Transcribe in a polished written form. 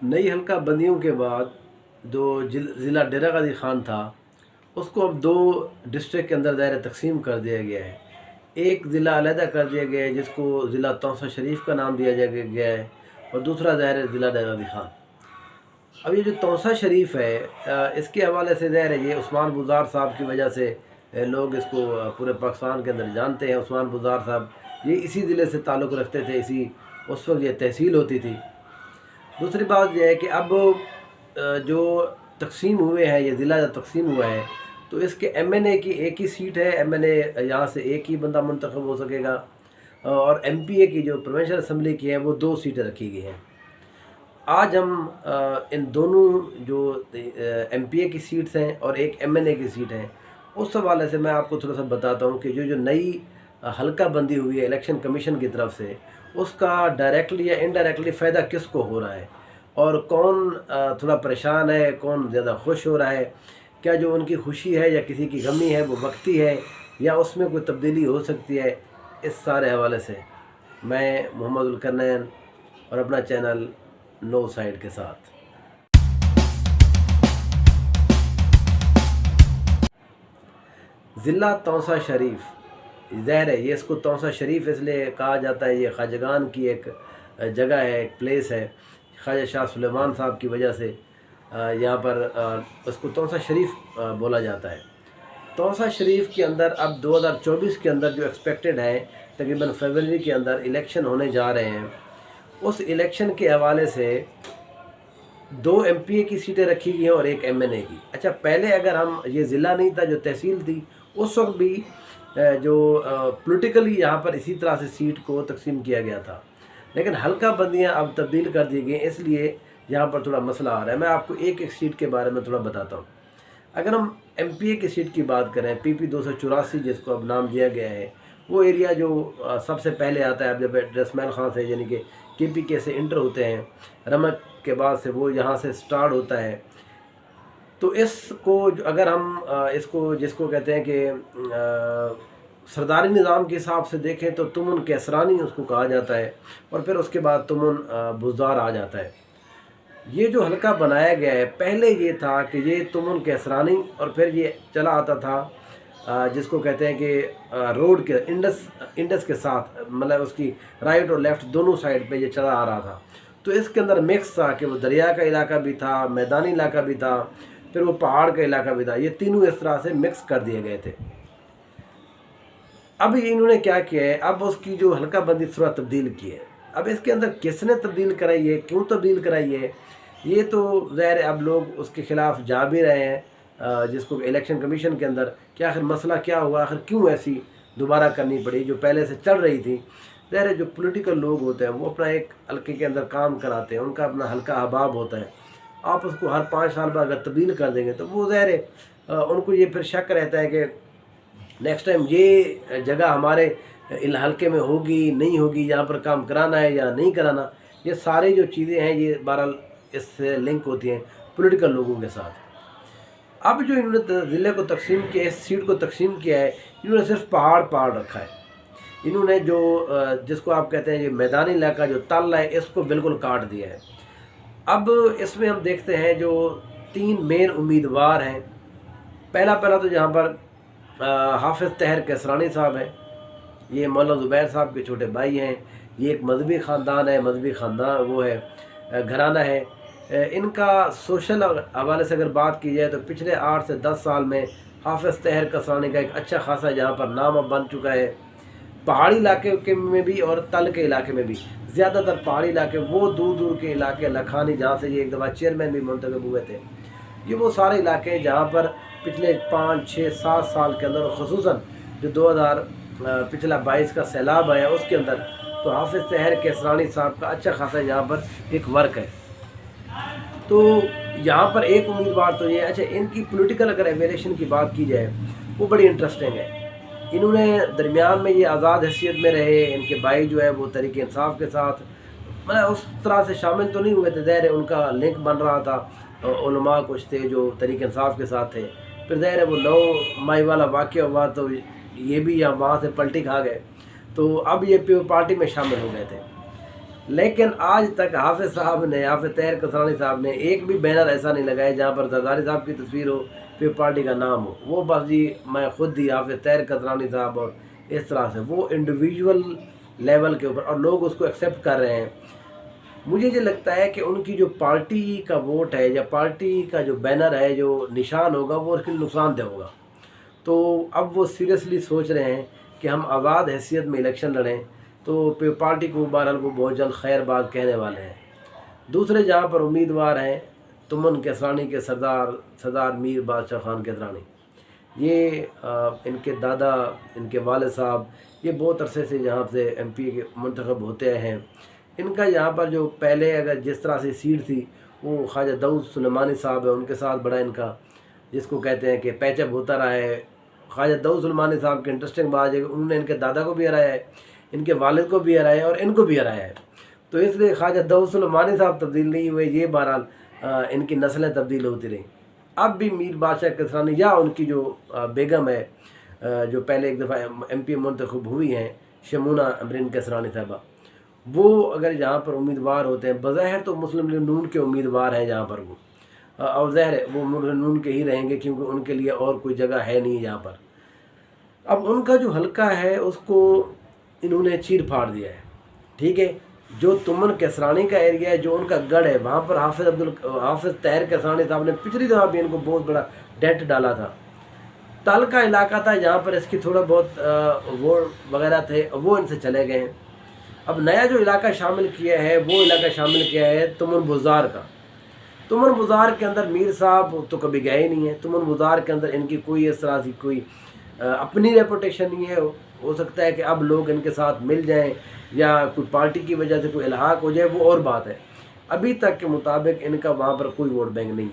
नई हल्का बंदियों के बाद जो ज़िला डेरा गाजी ख़ान था उसको अब दो डिस्ट्रिक्ट के अंदर दायरा तकसीम कर दिया गया है। एक ज़िला अलहदा कर दिया गया है जिसको ज़िला तौसा शरीफ का नाम दिया गया है और दूसरा ज़ाहिर है ज़िला डेरा गाजी ख़ान। अब ये जो तौसा शरीफ है इसके हवाले से ज़ाहिर है ये उस्मान बुज़ार साहब की वजह से लोग इसको पूरे पाकिस्तान के अंदर जानते हैं। उस्मान बुज़ार साहब ये इसी ज़िले से ताल्लुक़ रखते थे, इसी उस वक्त ये तहसील होती थी। दूसरी बात यह है कि अब जो तकसीम हुए हैं, ये ज़िला तकसीम हुआ है तो इसके एमएनए की एक ही सीट है। एमएनए यहाँ से एक ही बंदा मुंतखब हो सकेगा और एमपीए की जो प्रोविंशियल असम्बली की है वो 2 सीटें रखी गई हैं। आज हम इन दोनों जो एमपीए की सीट्स हैं और एक एमएनए की सीट है उस हवाले से मैं आपको थोड़ा सा बताता हूँ कि जो नई हल्का बंदी हुई है इलेक्शन कमीशन की तरफ से उसका डायरेक्टली या इनडायरेक्टली फ़ायदा किसको हो रहा है और कौन थोड़ा परेशान है, कौन ज़्यादा खुश हो रहा है, क्या जो उनकी खुशी है या किसी की गमी है वो वक्ती है या उसमें कोई तब्दीली हो सकती है। इस सारे हवाले से मैं मोहम्मद उल करनैन और अपना चैनल नो साइड के साथ। ज़िला तौसा शरीफ, ज़ाहिर है ये इसको तौसा शरीफ इसलिए कहा जाता है, ये ख्वाजगान की एक जगह है, एक प्लेस है। ख्वाजा शाह सुलेमान साहब की वजह से यहाँ पर उसको तौसा शरीफ बोला जाता है। तौसा शरीफ के अंदर अब 2024 के अंदर जो एक्सपेक्टेड है तकरीबन फरवरी के अंदर इलेक्शन होने जा रहे हैं। उस इलेक्शन के हवाले से 2 एमपीए की सीटें रखी गई हैं और एक एमएनए की। अच्छा, पहले अगर हम ये ज़िला नहीं था, जो तहसील थी, उस वक्त भी जो पॉलिटिकली यहाँ पर इसी तरह से सीट को तकसीम किया गया था, लेकिन हल्का बंदियाँ अब तब्दील कर दी गई, इसलिए यहाँ पर थोड़ा मसला आ रहा है। मैं आपको एक एक सीट के बारे में थोड़ा बताता हूँ। अगर हम एमपीए की सीट की बात करें, पीपी 284 जिसको अब नाम दिया गया है, वो एरिया जो सबसे पहले आता है। अब जब रसमैल खां से यानी कि केपीके से इंटर होते हैं, रमक के बाद से वो यहाँ से स्टार्ट होता है, तो इसको अगर हम इसको जिसको कहते हैं कि सरदारी निज़ाम के हिसाब से देखें तो तुमुन कैसरानी उसको कहा जाता है और फिर उसके बाद तुमुन बुज़दार आ जाता है। ये जो हल्का बनाया गया है, पहले ये था कि ये तुमुन कैसरानी और फिर ये चला आता था जिसको कहते हैं कि रोड के इंडस के साथ, मतलब उसकी राइट और लेफ़्ट दोनों साइड पे ये चला आ रहा था। तो इसके अंदर मिक्स था कि वो दरिया का इलाका भी था, मैदानी इलाका भी था, फिर वो पहाड़ का इलाका भी था। ये तीनों इस तरह से मिक्स कर दिए गए थे। अब इन्होंने क्या किया है, अब उसकी जो हल्का बंदी थोड़ा तब्दील की है। अब इसके अंदर किसने तब्दील कराई है, क्यों तब्दील कराई है, ये तो ज़ाहिर है अब लोग उसके ख़िलाफ़ जा भी रहे हैं जिसको इलेक्शन कमीशन के अंदर कि आखिर मसला क्या हुआ, आखिर क्यों ऐसी दोबारा करनी पड़ी जो पहले से चल रही थी। ज़ाहिर है जो पॉलिटिकल लोग होते हैं वो अपना एक हल्के के अंदर काम कराते हैं, उनका अपना हल्का अहबाब होता है। आप उसको हर 5 साल बाद अगर तब्दील कर देंगे तो वो ज़ाहिर है उनको ये फिर शक रहता है कि नेक्स्ट टाइम ये जगह हमारे हल्के में होगी नहीं होगी, यहाँ पर काम कराना है या नहीं कराना। ये सारी जो चीज़ें हैं ये बहरहाल इससे लिंक होती हैं पॉलिटिकल लोगों के साथ। अब जो इन्होंने ज़िले को तकसीम किया, इस सीट को तकसीम किया है, इन्होंने सिर्फ पहाड़ रखा है। इन्होंने जो जिसको आप कहते हैं ये मैदानी इलाका जो तल है, इसको बिल्कुल काट दिया है। अब इसमें हम देखते हैं जो 3 मेन उम्मीदवार हैं। पहला तो जहाँ पर हाफिज़ तहर कैसरानी साहब हैं, ये मौलाना ज़ुबैर साहब के छोटे भाई हैं। ये एक मजहबी ख़ानदान है, मजहबी ख़ानदान वो है, घराना है। इनका सोशल हवाले से अगर बात की जाए तो पिछले 8 से 10 साल में हाफिज़ तहर कैसरानी का एक अच्छा खासा यहाँ पर नाम अब बन चुका है। पहाड़ी इलाके के में भी और तल के इलाके में भी, ज़्यादातर पहाड़ी इलाके, वो दूर के इलाके, लखानी जहाँ से ये एक दफ़ा चेयरमैन भी मुंतखब हुए थे, ये वो सारे इलाके हैं जहाँ पर पिछले 5, 6, 7 साल के अंदर, ख़ुसूसन जो 2000 पिछला 22 का सैलाब आया उसके अंदर, तो हाफिज़ तहर कैसरानी साहब का अच्छा खासा यहाँ पर एक वर्क है। तो यहाँ पर एक उम्मीदवार तो ये, अच्छा इनकी पॉलिटिकल अगर एवेलेशन की बात की जाए वो बड़ी इंटरेस्टिंग है। इन्होंने दरमियान में ये आज़ाद हैसियत में रहे, इनके भाई जो है वो तहरीक इंसाफ के साथ मतलब उस तरह से शामिल तो नहीं हुए थे, ज़ाहिर है उनका लिंक बन रहा था, उलमा कुछ थे जो तहरीक इंसाफ के साथ थे। फिर ज़ाहिर है वो 9 मई वाला वाक़या हुआ तो ये भी यहाँ वहाँ से पलटी खा गए, तो अब ये पार्टी में शामिल हो गए थे। لیکن آج تک حافظ صاحب نے، حافظ طاہر کسرانی صاحب نے ایک بھی بینر ایسا نہیں لگایا جہاں پر زرداری صاحب کی تصویر ہو پھر پارٹی کا نام ہو. وہ بس جی میں خود ہی حافظ طاہر کسرانی صاحب، اور اس طرح سے وہ انڈیویجول لیول کے اوپر، اور لوگ اس کو ایکسیپٹ کر رہے ہیں. مجھے یہ لگتا ہے کہ ان کی جو پارٹی کا ووٹ ہے یا پارٹی کا جو بینر ہے، جو نشان ہوگا، وہ اس کے لیے نقصان دہ ہوگا. تو اب وہ سیریسلی سوچ رہے ہیں کہ ہم آزاد حیثیت میں الیکشن لڑیں، تو پھر پارٹی کو بہرحال وہ بہت جلد خیر بات کہنے والے ہیں. دوسرے جہاں پر امیدوار ہیں تمن کسرانی کے سردار میر بادشاہ خان کسرانی. یہ ان کے دادا، ان کے والد صاحب، یہ بہت عرصے سے یہاں سے ایم پی کے منتخب ہوتے ہیں. ان کا یہاں پر جو پہلے اگر جس طرح سے سیٹ تھی، وہ خواجہ داؤد سلیمانی صاحب ہے، ان کے ساتھ بڑا ان کا جس کو کہتے ہیں کہ پیچ اپ ہوتا رہا ہے. خواجہ داؤد سلیمانی صاحب کے انٹرسٹنگ بات ہے کہ انہوں نے ان کے دادا کو بھی ہرایا ہے، ان کے والد کو بھی ہرایا ہے، اور ان کو بھی ہرایا ہے. تو اس لیے خواجہ داؤد سلیمانی صاحب تبدیل نہیں ہوئے، یہ بہرحال ان کی نسلیں تبدیل ہوتی رہیں. اب بھی میر بادشاہ کسرانی یا ان کی جو بیگم ہے، جو پہلے ایک دفعہ ایم پی منتخب ہوئی ہیں، شمونہ امرین کسرانی صاحبہ، وہ اگر یہاں پر امیدوار ہوتے ہیں، بظاہر تو مسلم لیگ نون کے امیدوار ہیں یہاں پر وہ، اور ظاہر ہے وہ مسلم نون کے ہی رہیں گے کیونکہ ان کے لیے اور کوئی جگہ ہے نہیں یہاں پر. اب ان کا جو حلقہ ہے اس کو انہوں نے چیر پھاڑ دیا ہے. ٹھیک ہے، جو تمن کسرانی کا ایریا ہے، جو ان کا گڑھ ہے، وہاں پر حافظ طاہر کسرانی صاحب نے پچھلی دفعہ بھی ان کو بہت بڑا ڈینٹ ڈالا تھا. تل کا علاقہ تھا جہاں پر اس کی تھوڑا بہت ووٹ وغیرہ تھے، وہ ان سے چلے گئے ہیں. اب نیا جو علاقہ شامل کیا ہے، وہ علاقہ شامل کیا ہے تمن بزار کا. تمن بزار کے اندر میر صاحب تو کبھی گئے نہیں ہیں. تمن بزار کے اندر ان کی کوئی اس طرح سے کوئی اپنی ریپوٹیشن نہیں ہے. ہو سکتا ہے کہ اب لوگ ان کے ساتھ مل جائیں یا کوئی پارٹی کی وجہ سے کوئی الحاق ہو جائے، وہ اور بات ہے. ابھی تک کے مطابق ان کا وہاں پر کوئی ووٹ بینک نہیں ہے.